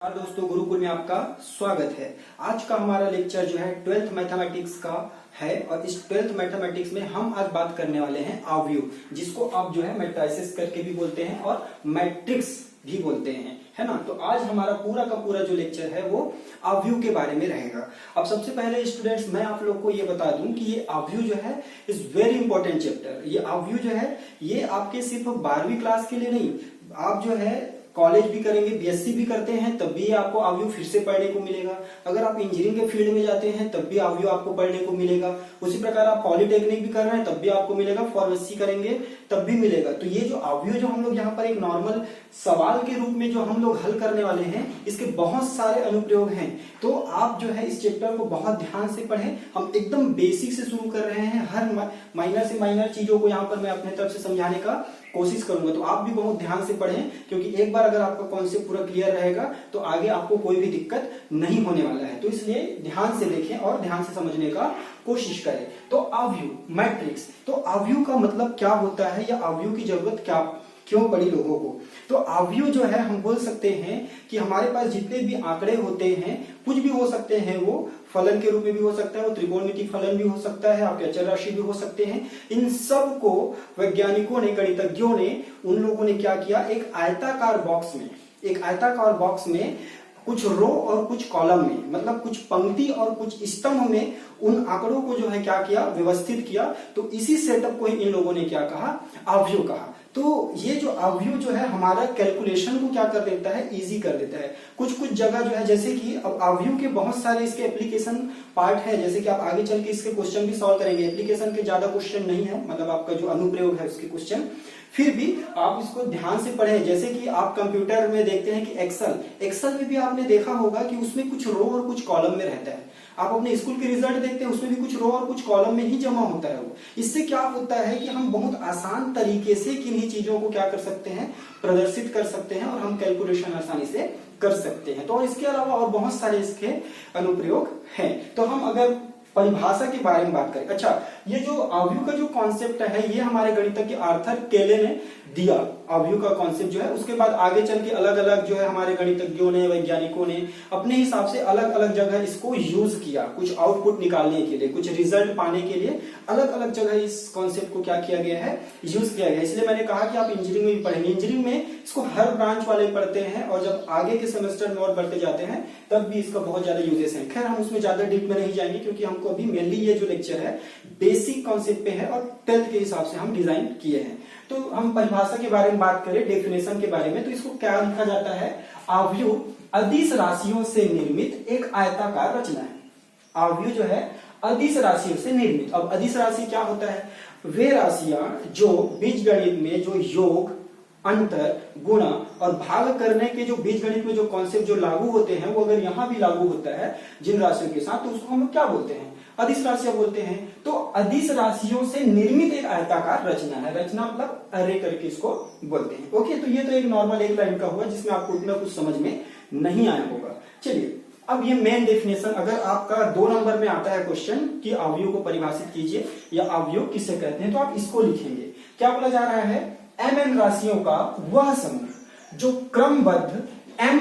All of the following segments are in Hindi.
दोस्तों, गुरुकुल में आपका स्वागत है। आज का हमारा लेक्चर जो है 12th मैथमेटिक्स का है और इस 12th मैथमेटिक्स में हम आज बात करने वाले हैं अवयव, जिसको आप जो है मैट्रिसेस करके भी बोलते हैं और मैट्रिक्स भी बोलते हैं, है ना। तो आज हमारा पूरा का पूरा जो लेक्चर है वो अवयव के बारे में रहेगा। अब सबसे पहले स्टूडेंट्स, मैं आप लोग को ये बता दूं कि ये अवयव जो है इज वेरी इंपॉर्टेंट चैप्टर। ये अवयव जो है ये आपके सिर्फ 12वीं क्लास के लिए नहीं, आप जो है कॉलेज भी करेंगे, बीएससी भी करते हैं तब भी आपको अवयव फिर से पढ़ने को मिलेगा। अगर आप इंजीनियरिंग के फील्ड में जाते हैं तब भी अवयव आपको पढ़ने को मिलेगा। उसी प्रकार आप पॉलिटेक्निक भी कर रहे हैं तब भी आपको मिलेगा, फार्मेसी करेंगे तब भी मिलेगा। तो ये जो अवयव जो हम लोग यहाँ पर एक नॉर्मल सवाल के रूप में जो हम लोग हल करने वाले हैं, इसके बहुत सारे अनुप्रयोग हैं। तो आप जो है इस चैप्टर को बहुत ध्यान से पढ़ें। हम एकदम बेसिक से शुरू कर रहे हैं, हर माइनर से माइनर चीजों को यहाँ पर मैं अपने तरफ से समझाने का कोशिश करूंगा। तो आप भी बहुत ध्यान से पढ़ें, क्योंकि एक बार अगर आपका कॉन्सेप्ट पूरा क्लियर रहेगा तो आगे आपको कोई भी दिक्कत नहीं होने वाला है। तो इसलिए ध्यान से देखें और ध्यान से समझने का कोशिश करें। तो अवयव, मैट्रिक्स, तो अवयव का मतलब क्या होता है या अवयव की जरूरत क्यों पड़ी लोगों को। तो अवयव जो है हम बोल सकते हैं कि हमारे पास जितने भी आंकड़े होते हैं, कुछ भी हो सकते हैं, वो फलन के रूप में भी हो सकता है, वो त्रिकोणमितिक फलन भी हो सकता है, आपके अचर राशि भी हो सकते हैं। इन सब को वैज्ञानिकों ने, गणितज्ञों ने, उन लोगों ने क्या किया, एक आयताकार बॉक्स में कुछ रो और कुछ कॉलम में, मतलब कुछ पंक्ति और कुछ स्तंभ में उन आंकड़ों को जो है क्या किया, व्यवस्थित किया। तो इसी सेटअप को इन लोगों ने क्या कहा, अवयव कहा। तो ये जो अवयव जो है हमारा कैलकुलेशन को क्या कर देता है, इजी कर देता है। कुछ जगह जो है, जैसे कि अब अवयव के बहुत सारे इसके एप्लीकेशन पार्ट है, जैसे कि आप आगे चल के इसके क्वेश्चन भी सॉल्व करेंगे। एप्लीकेशन के ज्यादा क्वेश्चन नहीं है, मतलब आपका जो अनुप्रयोग है उसके क्वेश्चन, फिर भी आप इसको ध्यान से पढ़ें। जैसे कि आप कंप्यूटर में देखते हैं कि एक्सेल में भी आपने देखा होगा कि उसमें कुछ रो और कुछ कॉलम में रहता है। आप अपने स्कूल के रिजल्ट देखते हैं, उसमें भी कुछ रो और कुछ कॉलम में ही जमा होता है वो। इससे क्या होता है कि हम बहुत आसान तरीके से किन्हीं चीजों को क्या कर सकते हैं, प्रदर्शित कर सकते हैं और हम कैलकुलेशन आसानी से कर सकते हैं। तो इसके अलावा और बहुत सारे इसके अनुप्रयोग हैं। तो हम अगर परिभाषा के बारे में बात करें, अच्छा, ये जो अवयव का जो कॉन्सेप्ट है ये हमारे गणितज्ञ आर्थर केले ने दिया, अवयव का कॉन्सेप्ट जो है। उसके बाद आगे चल के अलग अलग जो है हमारे गणितज्ञों ने, वैज्ञानिकों ने अपने हिसाब से अलग अलग जगह इसको यूज किया, कुछ आउटपुट निकालने के लिए, कुछ रिजल्ट पाने के लिए अलग अलग जगह इस कॉन्सेप्ट को क्या किया गया है, यूज किया गया। इसलिए मैंने कहा कि आप इंजीनियरिंग में भी पढ़ेंगे। इंजीनियरिंग में इसको हर ब्रांच वाले पढ़ते हैं और जब आगे के सेमेस्टर में और बढ़ते जाते हैं तब भी इसका बहुत ज्यादा यूजेस है। खैर, हम उसमें ज्यादा डीप में नहीं जाएंगे, क्योंकि हमको अभी मेनली ये जो लेक्चर है बेसिक कॉन्सेप्ट पे है और 12th के हिसाब से हम डिजाइन किए हैं। तो हम परिभाषा के बारे में बात करें, डेफिनेशन के बारे में, तो इसको क्या लिखा जाता है, अवयव अदिश राशियों से निर्मित एक आयताकार रचना है। अवयव जो है अदिश राशियों से निर्मित। अब अदिश राशि क्या होता है, वे राशियां जो बीजगणित में जो योग, अंतर, गुणा और भाग करने के जो बीजगणित में जो कॉन्सेप्ट जो लागू होते हैं, वो अगर यहाँ भी लागू होता है जिन राशियों के साथ, तो उसको हम क्या बोलते हैं, अदिश राशियां बोलते हैं। तो अदिश राशियों से निर्मित एक आयताकार रचना है। रचना मतलब अरे करके इसको बोलते हैं। ओके, तो ये तो एक नॉर्मल एक लाइन का हुआ जिसमें आपको उतना कुछ समझ में नहीं आया होगा। चलिए, अब ये मेन डेफिनेशन, अगर आपका 2 नंबर में आता है क्वेश्चन कि अवयव को परिभाषित कीजिए या अवयव किसे कहते हैं, तो आप इसको लिखेंगे। क्या बोला जा रहा है, mn राशियों का वह समूह जो क्रमबद्ध m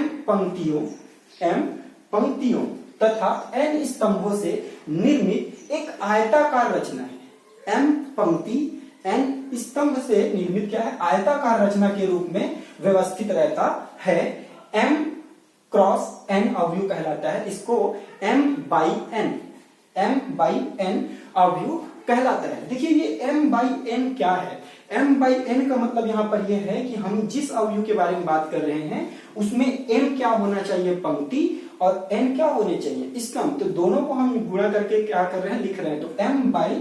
पंक्तियों तथा n स्तंभों से निर्मित एक आयताकार रचना है। m पंक्ति n स्तंभ से निर्मित क्या है, आयताकार रचना के रूप में व्यवस्थित रहता है। m क्रॉस n अवयव कहलाता है। इसको m बाई n अवयव कहलाता है। देखिए, ये m बाई n क्या है, m बाई n का मतलब यहाँ पर यह है कि हम जिस अवयव के बारे में बात कर रहे हैं उसमें m क्या होना चाहिए, पंक्ति, और n क्या होने चाहिए, स्तंभ। तो दोनों को हम गुणा करके क्या कर रहे हैं, लिख रहे हैं। तो m बाई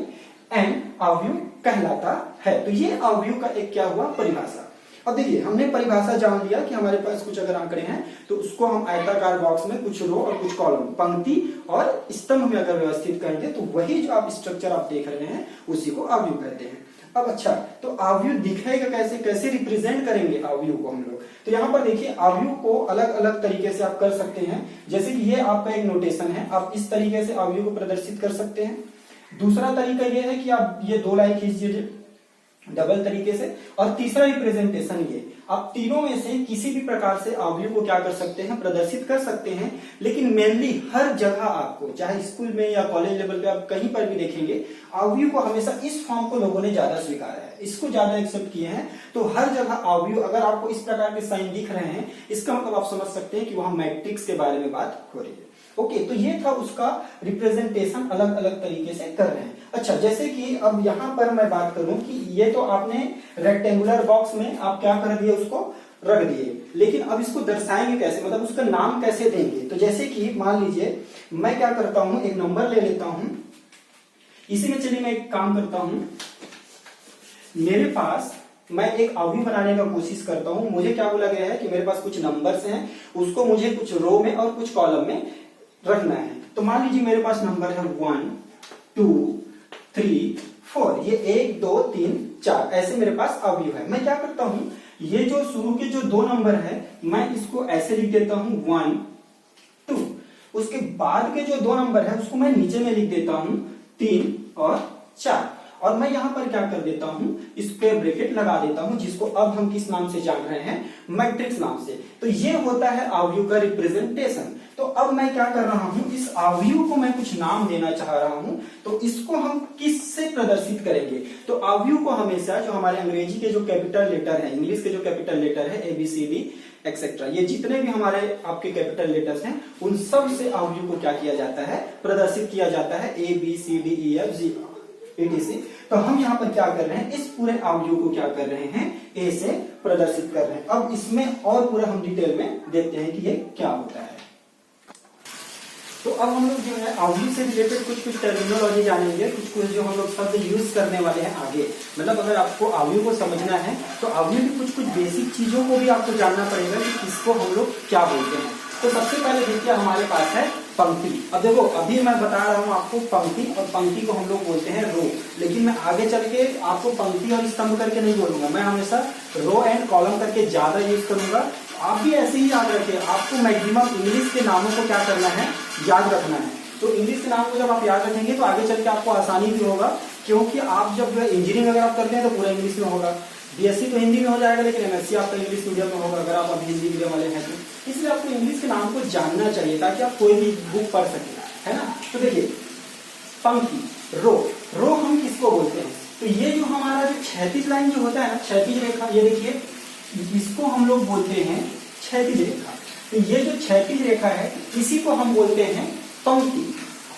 n अवयव कहलाता है। तो ये अवयव का एक क्या हुआ, परिभाषा। अब देखिए, हमने परिभाषा जान लिया कि हमारे पास कुछ अगर आंकड़े हैं तो उसको हम आयताकार बॉक्स में कुछ रो और कुछ कॉलम, पंक्ति और स्तंभ में अगर व्यवस्थित कर दे तो वही जो आप स्ट्रक्चर आप देख रहे हैं उसी को अवयव कहते हैं। अब अच्छा, तो अवयव दिखेगा कैसे, कैसे रिप्रेजेंट करेंगे अवयव को हम लोग। तो यहाँ पर देखिए, अवयव को अलग अलग तरीके से आप कर सकते हैं। जैसे कि ये आपका एक नोटेशन है, आप इस तरीके से अवयव को प्रदर्शित कर सकते हैं। दूसरा तरीका ये है कि आप ये 2 लाइन खींच दीजिए डबल तरीके से, और तीसरा रिप्रेजेंटेशन ये आप तीनों में से किसी भी प्रकार से अवयव को क्या कर सकते हैं, प्रदर्शित कर सकते हैं। लेकिन मेनली हर जगह आपको, चाहे स्कूल में या कॉलेज लेवल पे आप कहीं पर भी देखेंगे, अवयव को हमेशा इस फॉर्म को लोगों ने ज्यादा स्वीकारा है, इसको ज्यादा एक्सेप्ट किए हैं। तो हर जगह अवयव, अगर आपको इस प्रकार के साइन दिख रहे हैं, इसका मतलब आप समझ सकते हैं कि वहां मैट्रिक्स के बारे में बात हो रही है। ओके, तो ये था उसका रिप्रेजेंटेशन, अलग अलग तरीके से कर रहे हैं। अच्छा, जैसे कि अब यहां पर मैं बात करूं कि ये तो आपने रेक्टेंगुलर बॉक्स में आप क्या कर दिए, उसको रख दिए, लेकिन अब इसको दर्शाएंगे कैसे, मतलब उसका नाम कैसे देंगे। तो जैसे कि मान लीजिए मैं क्या करता हूं, एक नंबर ले लेता हूं, इसी में चलिए मैं एक काम करता हूं, मेरे पास मैं एक अवयव बनाने का कोशिश करता हूं। मुझे क्या बोला गया है कि मेरे पास कुछ नंबर्स हैं, उसको मुझे कुछ रो में और कुछ कॉलम में रखना है। तो मान लीजिए मेरे पास नंबर है 1 2 3 4, ये 1 2 3 4 ऐसे मेरे पास अवयव है। मैं क्या करता हूं, ये जो शुरू के जो 2 नंबर है मैं इसको ऐसे लिख देता हूं 1 2, उसके बाद के जो 2 नंबर है उसको मैं नीचे में लिख देता हूं 3 और 4, और मैं यहां पर क्या कर देता हूं, स्क्वायर ब्रैकेट लगा देता हूं, जिसको अब हम किस नाम से जान रहे हैं, मैट्रिक्स नाम से। तो ये होता है अवयव का रिप्रेजेंटेशन। तो अब मैं क्या कर रहा हूं, इस अवयव को मैं कुछ नाम देना चाह रहा हूं, तो इसको हम किससे प्रदर्शित करेंगे। तो अवयव को हमेशा जो हमारे अंग्रेजी के जो कैपिटल लेटर है, इंग्लिश के जो कैपिटल लेटर है ABCD एक्सेट्रा, ये जितने भी हमारे आपके कैपिटल लेटर्स हैं, उन सब से अवयव को क्या किया जाता है, प्रदर्शित किया जाता है, ABCDEFG etc। तो हम यहाँ पर क्या कर रहे हैं, इस पूरे अवयव को क्या कर रहे हैं, ए से प्रदर्शित कर रहे हैं। अब इसमें और पूरा हम डिटेल में देखते हैं कि ये क्या होता है। तो अब हम लोग जो है अवयव से रिलेटेड कुछ टर्मिनोलॉजी जानेंगे, कुछ जो हम लोग शब्द यूज करने वाले हैं आगे। मतलब अगर आपको अवयव को समझना है तो अवयव की कुछ बेसिक चीजों को भी आपको जानना पड़ेगा कि किसको हम लोग क्या बोलते हैं। तो सबसे पहले देखिए हमारे पास है पंक्ति। अब देखो अभी मैं बता रहा हूं आपको पंक्ति, और पंक्ति को हम लोग बोलते हैं रो, लेकिन मैं आगे चल के आपको पंक्ति और स्तंभ करके नहीं बोलूंगा, मैं हमेशा रो एंड कॉलम करके ज्यादा यूज करूंगा। आप भी ऐसे ही याद रखिए, आपको मैक्सिमम इंग्लिश के नामों को क्या करना है, याद रखना है। तो इंग्लिश के नाम को जब आप याद रखेंगे तो आगे चल के आपको आसानी भी होगा, क्योंकि आप जब जो है इंजीनियरिंग अगर आप करते हैं तो पूरा इंग्लिश में होगा, BSc तो हिंदी में हो जाएगा, लेकिन MSc आपका इंग्लिश मीडियम में होगा अगर आप अभी हिंदी मीडियम वाले हैं तो। इसलिए आपको इंग्लिश के नाम को जानना चाहिए ताकि आप कोई भी बुक पढ़ सके, है ना। तो देखिए पंक्ति, रो, रो हम किसको बोलते हैं, तो ये जो हमारा जो क्षैतिज लाइन जो होता है ना, क्षैतिज रेखा, ये देखिए इसको हम लोग बोलते हैं क्षैतिज रेखा। तो ये जो क्षैतिज रेखा है इसी को हम बोलते हैं पंक्ति,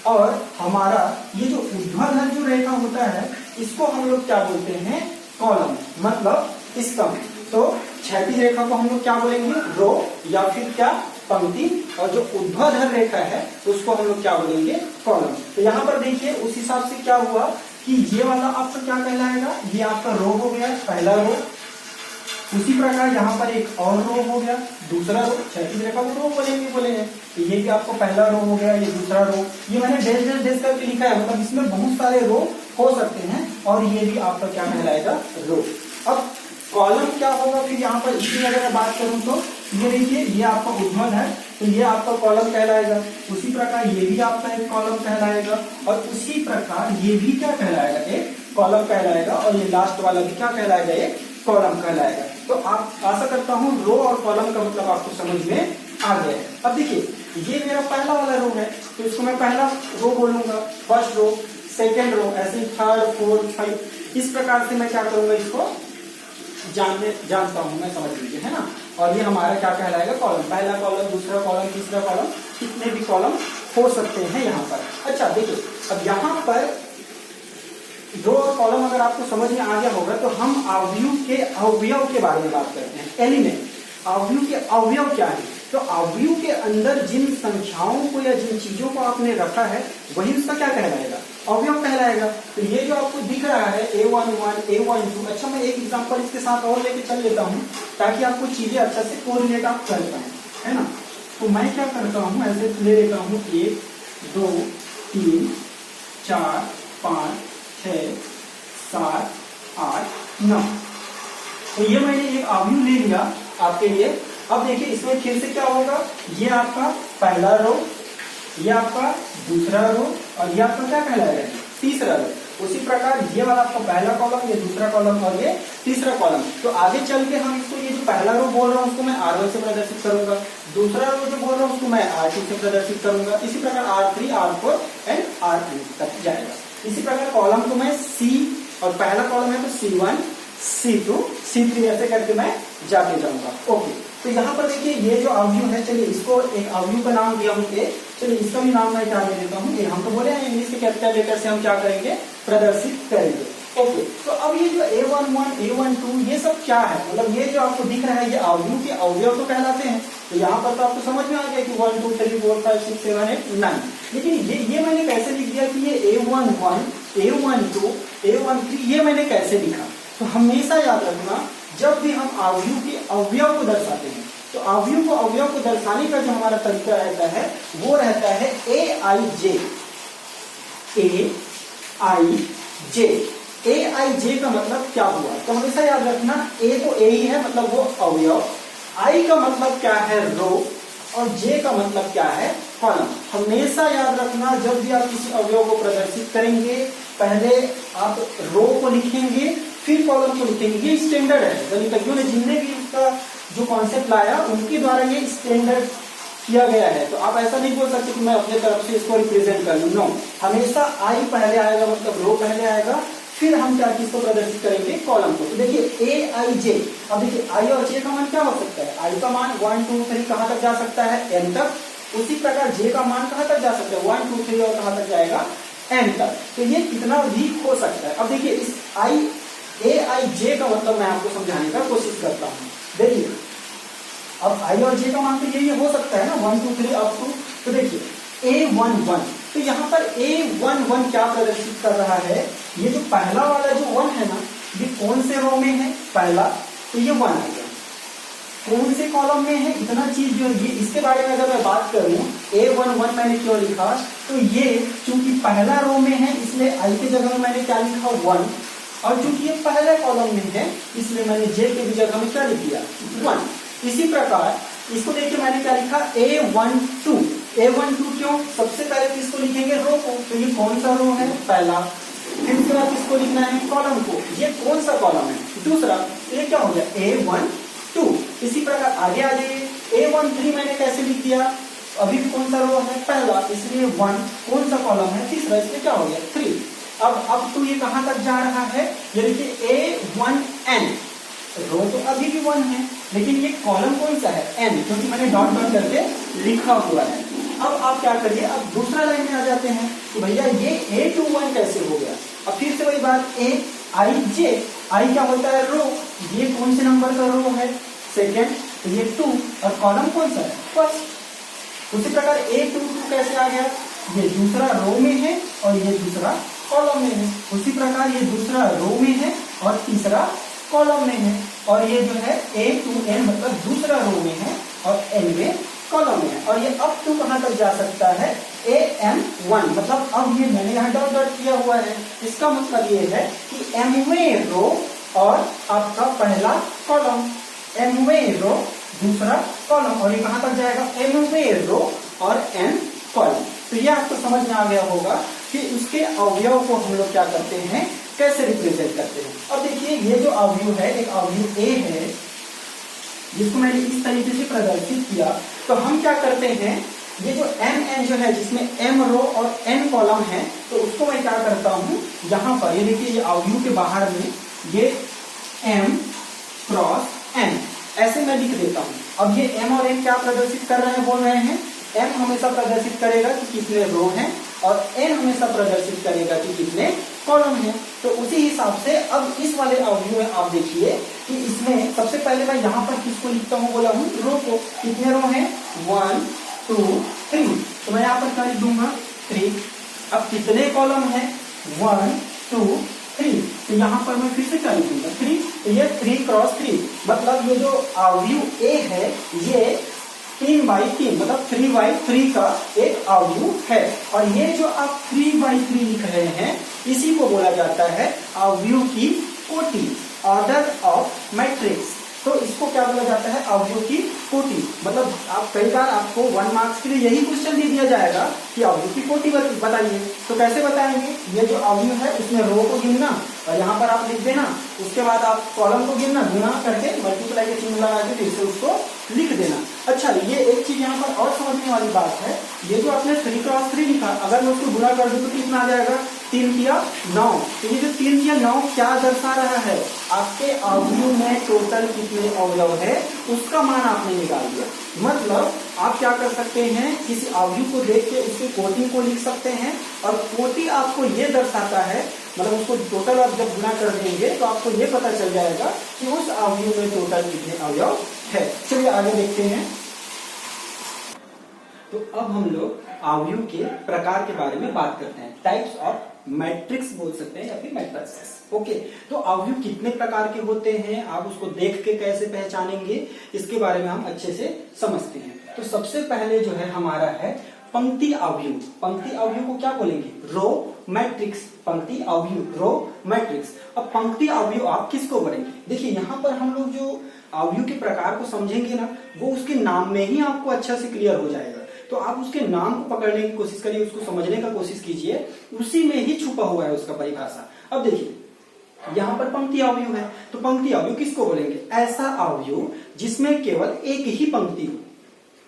और हमारा ये जो ऊर्ध्वाधर जो रेखा होता है इसको हम लोग क्या बोलते हैं, कॉलम, मतलब स्तंभ। तो क्षैतिज रेखा को हम लोग क्या बोलेंगे, रो या फिर क्या, पंक्ति, और जो ऊर्ध्वाधर रेखा है उसको हम लोग क्या बोलेंगे, कॉलम। तो यहाँ पर देखिए उस हिसाब से क्या हुआ कि ये वाला आपका क्या कहलाएगा, ये आपका रो हो गया, पहला रो। उसी प्रकार यहाँ पर एक और रो हो गया, दूसरा रो, क्षैतिज रेखा को रो बोलेंगे। तो ये भी आपको पहला रो हो गया, ये दूसरा रो, ये मैंने डेश डेश डेश करके लिखा है, मतलब इसमें बहुत सारे रो हो सकते हैं, और ये भी आपका क्या कहलाएगा, रो। अब कॉलम क्या होगा, फिर यहाँ पर इसकी अगर मैं बात करूं तो ये देखिए ये आपका ऊर्ध्वाधर है, तो ये आपका कॉलम कहलाएगा। उसी प्रकार ये भी आपका एक कॉलम कहलाएगा, और उसी प्रकार ये भी क्या कहलाएगा, एक कॉलम कहलाएगा, और ये लास्ट वाला भी क्या कहलाएगा, एक कॉलम कहलाएगा। तो आप आशा करता हूं रो और कॉलम का मतलब आपको समझ में आ गया है। अब देखिए ये मेरा पहला वाला रो है, तो इसको मैं पहला रो बोलूंगा, फर्स्ट रो, सेकेंड रो, ऐसे थर्ड फोर्थ फाइव, इस प्रकार से मैं क्या करूंगा, इसको जानता हूं मैं, समझ लीजिए, है ना। और ये हमारा क्या कहलाएगा, कॉलम, पहला कॉलम, दूसरा कॉलम, तीसरा कॉलम, कितने भी कॉलम हो सकते हैं यहाँ पर। अच्छा देखिए अब यहाँ पर रो और कॉलम अगर आपको समझ में आ गया होगा, तो हम अवयव के बारे में बात करते हैं। एलिमेंट, अवयव के अवयव क्या है, तो अवयव के अंदर जिन संख्याओं को या जिन चीजों को आपने रखा है वही उसका क्या कहलाएगा, अवयव कहलाएगा। तो ये जो आपको दिख रहा है A11 A12, अच्छा मैं एक एग्जांपल इसके साथ और लेके चल लेता हूँ ताकि आपको चीजें अच्छा से कोरिलेट आप कर पाए, है ना। तो मैं क्या करता हूँ, ऐसे ले लेता हूँ 1 2 3 4 5 6 7 8 9। तो ये मैंने एक अवयव ले लिया आपके लिए। अब देखिए इसमें फिर से क्या होगा, ये आपका पहला रो, ये आपका दूसरा रो, और ये आपका क्या कहलाएगा, तीसरा रो। उसी प्रकार ये वाला आपका पहला कॉलम, ये दूसरा कॉलम और ये तीसरा कॉलम। तो आगे चल के हम इसको ये जो पहला रो बोल रहा हूँ उसको मैं R1 से प्रदर्शित करूंगा, दूसरा रो जो बोल रहा हूँ उसको मैं R2 से प्रदर्शित करूंगा, इसी प्रकार R3, R4 एंड Rn तक जाएगा। इसी प्रकार कॉलम को मैं C और पहला कॉलम है तो C1, C2, C3 ऐसे करके मैं जाके जाऊंगा। ओके, तो यहाँ पर देखिए ये जो अवयव है, चलिए इसको एक अवयव का नाम दिया हूँ A, चलिए इसका भी नाम मैं क्या दे देता हूँ, हम तो बोले हैं इंग्लिश के कैपिटल लेटर से हम क्या करेंगे, प्रदर्शित करेंगे। ओके, तो अब ये जो A11, A12 ये सब क्या है, मतलब ये जो आपको दिख रहा है ये अवयव के अवयव तो कहलाते हैं। तो यहाँ पर तो आपको समझ में आ गया कि 1 2 3 4 5 6 7 8 9, लेकिन ये मैंने कैसे लिख दिया कि ये A11, A12, A13 ये मैंने कैसे लिखा। तो हमेशा याद रखना जब भी हम अवयव के अवयव को दर्शाते हैं तो अवयव को दर्शाने का जो हमारा तरीका रहता है वो रहता है AIJ। AIJ का मतलब क्या हुआ, तो हमेशा याद रखना A तो A ही है, मतलब वो अवयव, I का मतलब क्या है रो, और J का मतलब क्या है कॉलम। हमेशा याद रखना जब भी आप किसी अवयव को प्रदर्शित करेंगे पहले आप रो को लिखेंगे फिर कॉलम को लिखेंगे। ये स्टैंडर्ड है, गणितज्ञों ने जिनने भी इसका जो कॉन्सेप्ट लाया उनके द्वारा ये स्टैंडर्ड किया गया है। तो आप ऐसा नहीं बोल सकते कि मैं अपने तरफ से इसको रिप्रेजेंट कर लूं, नो, हमेशा आई पहले आएगा, मतलब रो पहले आएगा, फिर हम क्या चीज को प्रदर्शित करेंगे, कॉलम को। तो देखिए AIJ, अब देखिए आई और जे का मान क्या हो सकता है, आई का मान 1 2 3 कहां तक जा सकता है, n तक, उसी प्रकार जे का मान कहां तक जा सकता है 1 2 3 और कहां तक जाएगा n तक। तो ये कितना भी हो सकता है। अब देखिए इस AIJ का मतलब मैं आपको समझाने का कोशिश करता हूँ। देखिए अब आई और जे का मान तो ये हो सकता है ना 1 2 3 अप टू, तो देखिए A11, तो यहाँ पर A11 क्या प्रदर्शित कर रहा है, ये जो पहला वाला जो 1 है ना, ये कौन से रो में है, पहला, तो ये 1 आएगा, कौन से कॉलम में है, इतना चीज जो ये इसके बारे में अगर मैं बात करूं A11 मैंने क्यों लिखा, तो ये चूंकि पहला रो में है इसलिए आई के जगह में मैंने क्या लिखा 1, और चूंकि ये पहले कॉलम में है इसलिए मैंने जे के भी जगह में क्या लिख दिया 1। इसी प्रकार इसको देखिए मैंने क्या लिखा A12 क्यों, सबसे पहले किसको लिखेंगे, रो को, तो ये कौन सा रो है, पहला, फिर उसके बाद किसको लिखना है, कॉलम को, ये कौन सा कॉलम है, दूसरा, ये क्या हो गया A12। इसी प्रकार आगे आ जाइए A13 मैंने कैसे लिख दिया, अभी भी कौन सा रो है, पहला, इसलिए 1, कौन सा कॉलम है, तीसरा, इसलिए क्या हो गया 3। अब तो ये कहां तक जा रहा है, ये देखिए A1n, रो तो अभी भी 1 है लेकिन ये कॉलम कौन सा है, n, क्योंकि मैंने डॉट डॉट करके लिखा हुआ है। अब आप क्या करिए, अब दूसरा लाइन में आ जाते हैं कि भैया ये A21 कैसे हो गया। अब फिर से वही बात AIJ, आई क्या होता है रो, ये कौन से नंबर का रो है, सेकेंड, तो ये 2, और कॉलम कौन सा है, फर्स्ट। उसी प्रकार A22 कैसे आ गया, ये दूसरा रो में है और ये दूसरा कॉलम में है। उसी प्रकार ये दूसरा रो में है और तीसरा कॉलम में है, और ये जो है A2n मतलब दूसरा रो में है और nवे कॉलम में है, और ये अप टू कहां तक जा सकता है AM1, मतलब अब ये मैंने यहाँ डॉट डॉट किया हुआ है, इसका मतलब ये है कि mवे रो और आपका पहला कॉलम, mवे रो दूसरा कॉलम, और ये कहां तक जाएगा mवे रो और n कॉलम। तो ये आपको समझ में आ गया होगा कि उसके अवयव को हम लोग क्या करते हैं, कैसे रिप्रेजेंट करते हैं। अब देखिए ये जो अवयव है, एक अवयव A है जिसको मैंने इस तरीके से प्रदर्शित किया, तो हम क्या करते हैं, ये जो mn जो है जिसमें m रो और n कॉलम है, तो उसको मैं क्या करता हूं, यहाँ पर ये देखिए ये अवयव के बाहर में ये m क्रॉस n ऐसे मैं लिख देता हूं। अब ये m और n क्या प्रदर्शित कर रहे हैं, बोल रहे हैं m हमेशा प्रदर्शित करेगा कि कितने रो हैं और n हमेशा प्रदर्शित करेगा कि कितने कॉलम है। तो उसी हिसाब से अब इस वाले अवयव में आप देखिए कि इसमें सबसे पहले मैं यहाँ पर किसको लिखता हूँ, बोला हूँ रो को, कितने रो हैं 1 2 3, तो मैं यहाँ पर क्या लिख दूंगा 3। अब कितने कॉलम है 1 2 3, तो यहाँ पर मैं फिर से क्या लिखूंगा 3, तो ये 3 क्रॉस 3, मतलब ये जो अवयव A है ये 3/3 मतलब 3/3 का एक अवयव है, और ये जो आप 3/3 लिख रहे हैं इसी को बोला जाता है अवयव की कोटि, ऑर्डर ऑफ मैट्रिक्स। तो इसको क्या बोला जाता है, अवयव की कोटि। मतलब आप कई बार आपको 1 मार्क्स के लिए यही क्वेश्चन दे दिया जाएगा कि अवयव की कोटि बताइए। तो कैसे बताएंगे, ये जो अवयव है उसमें रो को गिनना और यहाँ पर आप लिख देना, उसके बाद आप कॉलम को गिनना, गुणा करके मल्टीप्लाई के चिन्ह लगा के फिर से उसको लिख देना। अच्छा, ये एक चीज यहाँ पर और समझने वाली बात है, ये जो आपने 3 × 3 लिखा, अगर मैं उसको गुणा कर दूं तो कितना आ जाएगा, 3 × 9। तो ये जो 3 × 9 क्या दर्शा रहा है, आपके अवयव में टोटल कितने अवयव है उसका मान आपने निकाल दिया। मतलब आप क्या कर सकते हैं, किसी अवयव को देख के उसके कोटि को लिख सकते हैं और कोटि आपको ये दर्शाता है, मतलब उसको टोटल आप जब गुणा कर देंगे तो आपको ये पता चल जाएगा कि उस अवयव में टोटल कितने अवयव है। चलिए आगे देखते हैं। तो अब हम लोग अवयव के प्रकार के बारे में बात करते हैं, टाइप्स ऑफ मैट्रिक्स बोल सकते हैं या फिर मैट्रिसेस। ओके, तो अवयव कितने प्रकार के होते हैं, आप उसको देख के कैसे पहचानेंगे, इसके बारे में हम अच्छे से समझते हैं। तो सबसे पहले जो है हमारा है पंक्ति अवयव। पंक्ति अवयव को क्या बोलेंगे, रो मैट्रिक्स। पंक्ति अवयव रो मैट्रिक्स। अब पंक्ति अवयव आप किसको बोलेंगे, देखिए यहाँ पर हम लोग जो अवयव के प्रकार को समझेंगे ना, वो उसके नाम में ही आपको अच्छा से क्लियर हो जाएगा। तो आप उसके नाम को पकड़ने की कोशिश करिए, उसको समझने का कोशिश कीजिए, उसी में ही छुपा हुआ है उसका परिभाषा। अब देखिए यहाँ पर पंक्ति अवयव है, तो पंक्ति अवयव किसको बोलेंगे, ऐसा अवयव जिसमें केवल एक ही पंक्ति हो,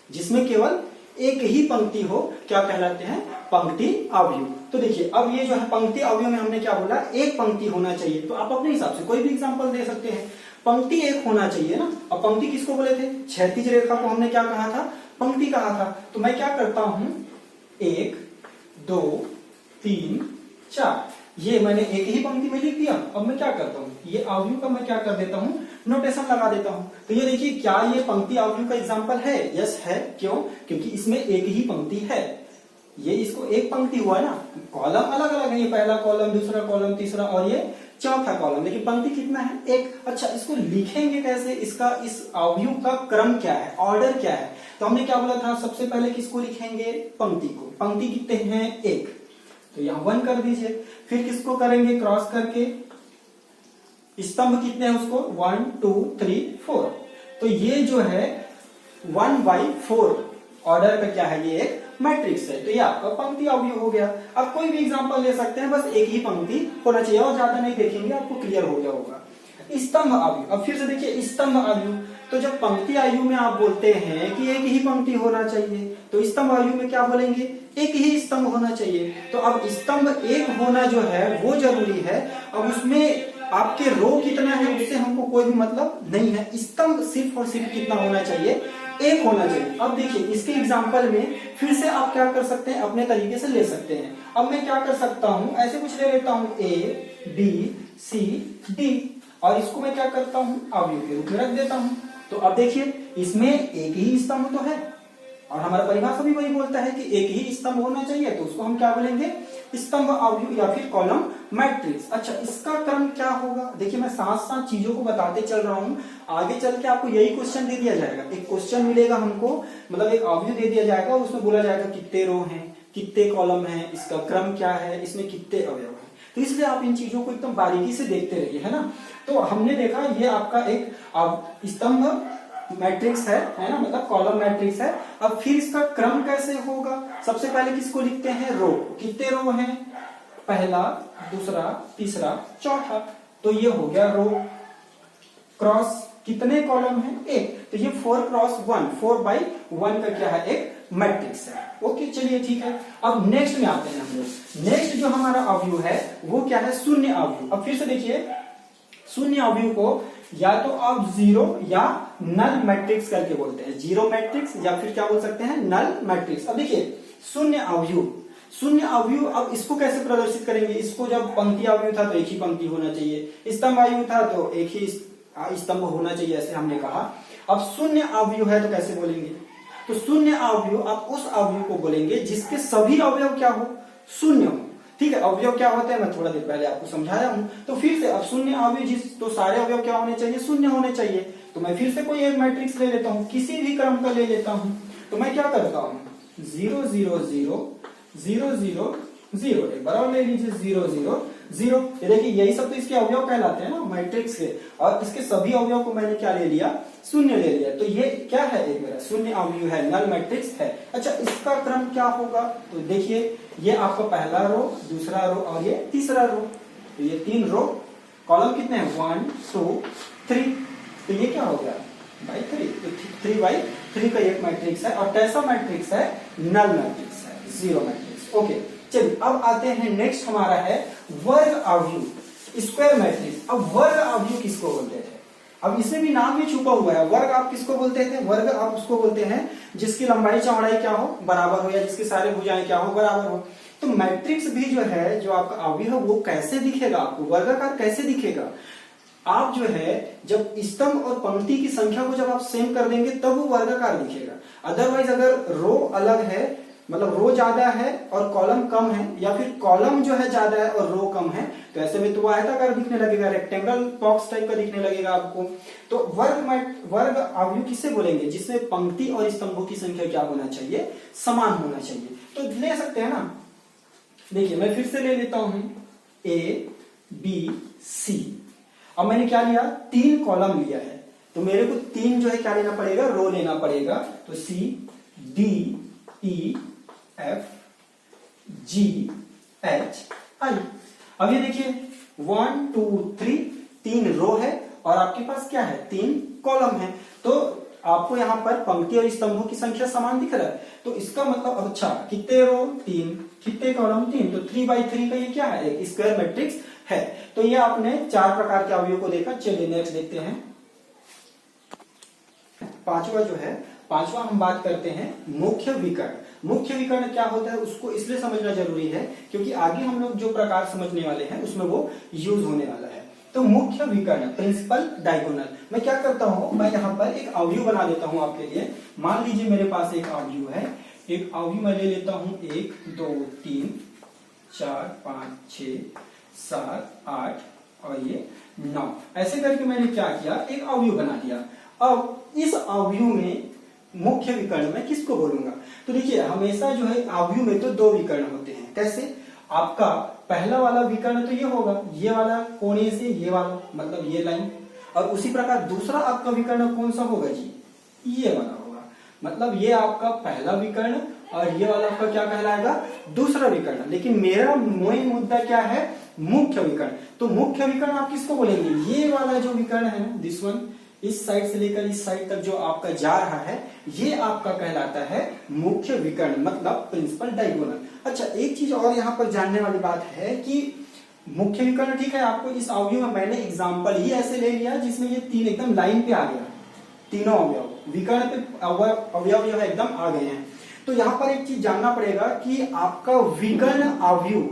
जिसमें केवल एक ही पंक्ति हो, क्या कहलाते हैं, पंक्ति अवयव। तो देखिए अब ये जो है पंक्ति अवयव में हमने क्या बोला, एक पंक्ति होना चाहिए। तो आप अपने हिसाब से कोई भी एग्जांपल दे सकते हैं, पंक्ति एक होना चाहिए ना। अब पंक्ति किसको बोले थे, क्षैतिज रेखा को हमने क्या कहा था, पंक्ति कहा था। तो मैं क्या करता हूं, 1 2 3 4, ये मैंने एक ही पंक्ति में लिख दिया। अब मैं क्या करता हूँ, ये अवयव का मैं क्या कर देता हूँ, नोटेशन लगा देता हूँ। तो ये देखिए क्या ये पंक्ति अवयव का एग्जांपल है, यस है। क्यों, क्योंकि इसमें एक ही पंक्ति है, ये इसको एक पंक्ति हुआ है ना, कॉलम अलग अलग है, ये पहला कॉलम, दूसरा कॉलम, तीसरा और ये चौथा कॉलम, लेकिन पंक्ति कितना है, एक। अच्छा, इसको लिखेंगे कैसे, इसका इस अवयव का क्रम क्या है, ऑर्डर क्या है। तो हमने क्या बोला था, सबसे पहले किसको लिखेंगे, पंक्ति को। पंक्ति कितने हैं, एक, तो यहाँ 1 कर दीजिए। फिर किसको करेंगे, क्रॉस करके स्तंभ कितने हैं उसको, 1 2 3 4। तो ये जो है 1/4 ऑर्डर का क्या है, ये एक मैट्रिक्स है। तो ये आपका पंक्ति अवयव हो गया। अब कोई भी एग्जांपल ले सकते हैं, बस एक ही पंक्ति होना चाहिए और ज्यादा नहीं देखेंगे, आपको क्लियर हो गया होगा। स्तंभ अवयव, अब फिर से देखिए स्तंभ अवयव। तो जब पंक्ति अवयव में आप बोलते हैं कि एक ही पंक्ति होना चाहिए, तो स्तंभ अवयव में क्या बोलेंगे, एक ही स्तंभ होना चाहिए। तो अब स्तंभ एक होना जो है वो जरूरी है। अब उसमें आपके रो कितना है उससे हमको कोई भी मतलब नहीं है, स्तंभ सिर्फ और सिर्फ कितना होना चाहिए, एक होना चाहिए। अब देखिए इसके एग्जांपल में फिर से आप क्या कर सकते हैं, अपने तरीके से ले सकते हैं। अब मैं क्या कर सकता हूं, ऐसे कुछ ले लेता हूं, A B C D, और इसको मैं क्या करता हूं, अवयव के रूप में रख देता हूं। तो अब देखिए इसमें एक ही स्तंभ तो है और हमारा परिभाषा भी वही बोलता है कि एक ही स्तंभ होना चाहिए, तो उसको हम क्या बोलेंगे, स्तंभ अवयव या फिर कॉलम मैट्रिक्स। अच्छा, इसका क्रम क्या होगा, देखिए मैं साथ साथ चीजों को बताते चल रहा हूं, आगे चल के आपको यही क्वेश्चन दे दिया जाएगा। एक क्वेश्चन मिलेगा हमको, मतलब एक अवयव दे दिया जाएगा, उसमें बोला जाएगा कितने रो हैं, कितने कॉलम है, इसका क्रम क्या है, इसमें कितने अवयव है। तो इसलिए आप इन चीजों को एकदम बारीकी से देखते रहिए, है ना। तो हमने देखा ये आपका एक स्तंभ मैट्रिक्स है ना, मतलब कॉलम मैट्रिक्स है। अब फिर इसका क्रम कैसे होगा, सबसे पहले किसको लिखते हैं, रो। कितने रो हैं, पहला, दूसरा, तीसरा, चौथा, तो ये हो गया रो। क्रॉस कितने कॉलम है, एक, तो ये 4 × 1, 4/1 का क्या है, एक मैट्रिक्स है। ओके, चलिए ठीक है। अब नेक्स्ट में आते हैं हम लोग। नेक्स्ट जो हमारा अवयव है वो क्या है, शून्य अवयव। अब फिर से देखिए शून्य अवयव को या तो आप जीरो या नल मैट्रिक्स करके बोलते हैं, जीरो मैट्रिक्स या फिर क्या बोल सकते हैं, नल मैट्रिक्स। अब देखिए शून्य अवयव, शून्य अवयव, अब इसको कैसे प्रदर्शित करेंगे, इसको जब पंक्ति अवयव था तो एक ही पंक्ति होना चाहिए, स्तंभ अवयव था तो एक ही स्तंभ होना चाहिए, ऐसे हमने कहा। अब शून्य अवयव है तो कैसे बोलेंगे, तो शून्य अवयव आप उस अवयव को बोलेंगे जिसके सभी अवयव क्या हो, शून्य हो। ठीक है, अवयव क्या होते हैं मैं थोड़ा देर पहले आपको समझाया हूं। तो फिर से अब शून्य अवयव जिस, तो सारे अवयव क्या होने चाहिए, शून्य होने चाहिए। तो मैं फिर से कोई एक मैट्रिक्स ले लेता हूं, किसी भी क्रम का ले लेता हूं। तो मैं क्या करता हूं, 0 0 0 0 0 0, एक बार और ले लीजिए, 0 0 0। ये देखिए यही सब तो इसके अवयव कहलाते हैं ना मैट्रिक्स के, और इसके सभी अवयव को मैंने क्या ले लिया, शून्य ले लिया। तो ये क्या है, एक मेरा शून्य अवयव है, नल मैट्रिक्स है। अच्छा इसका क्रम क्या होगा, तो देखिए ये आपका पहला रो, दूसरा रो और ये तीसरा रो। तो ये 3 रो, कॉलम कितने हैं 1 2 3। तो ये क्या हो गया बाई 3, तो 3/3 का एक मैट्रिक्स है। और कैसा मैट्रिक्स है, नल मैट्रिक्स है, 0 मैट्रिक्स। ओके चलिए अब आते हैं नेक्स्ट, हमारा है वर्ग अवयव, स्क्वायर मैट्रिक्स। अब वर्ग अवयव किसको बोलते थे, अब इसमें भी नाम भी छुपा हुआ है। वर्ग आप किसको बोलते थे, वर्ग आप उसको बोलते हैं जिसकी लंबाई चौड़ाई क्या हो, बराबर हो, या जिसकी सारे भुजाएं क्या हो, बराबर हो। तो मैट्रिक्स भी जो है, जो आपका अवयव वो कैसे दिखेगा, आपको वर्गाकार कैसे दिखेगा। आप जो है जब स्तंभ और पंक्ति की संख्या को जब आप सेम कर देंगे तब वो वर्गाकार दिखेगा। अदरवाइज अगर रो अलग है, मतलब रो ज्यादा है और कॉलम कम है, या फिर कॉलम जो है ज्यादा है और रो कम है, तो ऐसे में तो वो आयताकार दिखने लगेगा, रेक्टेंगल बॉक्स टाइप का दिखने लगेगा आपको। तो वर्ग अवयव किसे बोलेंगे, जिसमें पंक्ति और स्तंभों की संख्या क्या होना चाहिए, समान होना चाहिए। तो ले सकते हैं ना, देखिए मैं फिर से ले लेता हूं A B C। अब मैंने क्या लिया, 3 कॉलम लिया है, तो मेरे को 3 जो है क्या लेना पड़ेगा, रो लेना पड़ेगा। तो C D E F G H I। अब ये देखिए 1 2 3, 3 रो है और आपके पास क्या है, 3 कॉलम है। तो आपको यहाँ पर पंक्ति और स्तंभों की संख्या समान दिख रहा है। तो इसका मतलब अच्छा कितने रो 3, कितने कॉलम 3, तो 3/3 का ये क्या है, एक स्क्वायर मैट्रिक्स है। तो ये आपने 4 प्रकार के अवयव को देखा। चलिए नेक्स्ट देखते हैं, पांचवा हम बात करते हैं मुख्य विकर्ण। मुख्य विकर्ण क्या होता है उसको इसलिए समझना जरूरी है क्योंकि आगे हम लोग जो प्रकार समझने वाले हैं उसमें वो यूज होने वाला है। तो मुख्य विकर्ण, प्रिंसिपल डायगोनल, मैं क्या करता हूं, मैं यहाँ पर एक अवयव बना देता हूं आपके लिए। मान लीजिए मेरे पास एक अवयव है, एक अवयव मैं ले लेता हूं 1 2 3 4 5 6 7 8 और ये 9। ऐसे करके मैंने क्या किया, एक अवयव बना दिया। अब इस अवयव में मुख्य विकर्ण मैं किसको बोलूंगा, तो देखिए हमेशा जो है अवयव में तो 2 विकर्ण होते हैं। कैसे, आपका पहला वाला विकर्ण तो ये होगा, ये वाला कोने से ये वाला, मतलब ये लाइन। और उसी प्रकार दूसरा आपका विकर्ण कौन सा होगा जी, ये वाला होगा। मतलब ये आपका पहला विकर्ण और ये वाला आपका क्या कहलाएगा, दूसरा विकर्ण। लेकिन मेरा मेन मुद्दा क्या है, मुख्य विकर्ण। तो मुख्य विकर्ण आप किसको बोलेंगे, ये वाला जो विकर्ण है ना, दिस वन, इस साइड से लेकर इस साइड तक जो आपका जा रहा है, ये आपका कहलाता है मुख्य विकर्ण, मतलब प्रिंसिपल डायगोनल। अच्छा एक चीज और यहाँ पर जानने वाली बात है कि मुख्य विकर्ण ठीक है, आपको इस अवयव में मैंने एग्जांपल ही ऐसे ले लिया जिसमें ये 3 एकदम लाइन पे आ गया, तीनों अवयव विकर्ण पे अवयव जो है एकदम आ गए हैं। तो यहाँ पर एक चीज जानना पड़ेगा कि आपका विकर्ण अवयव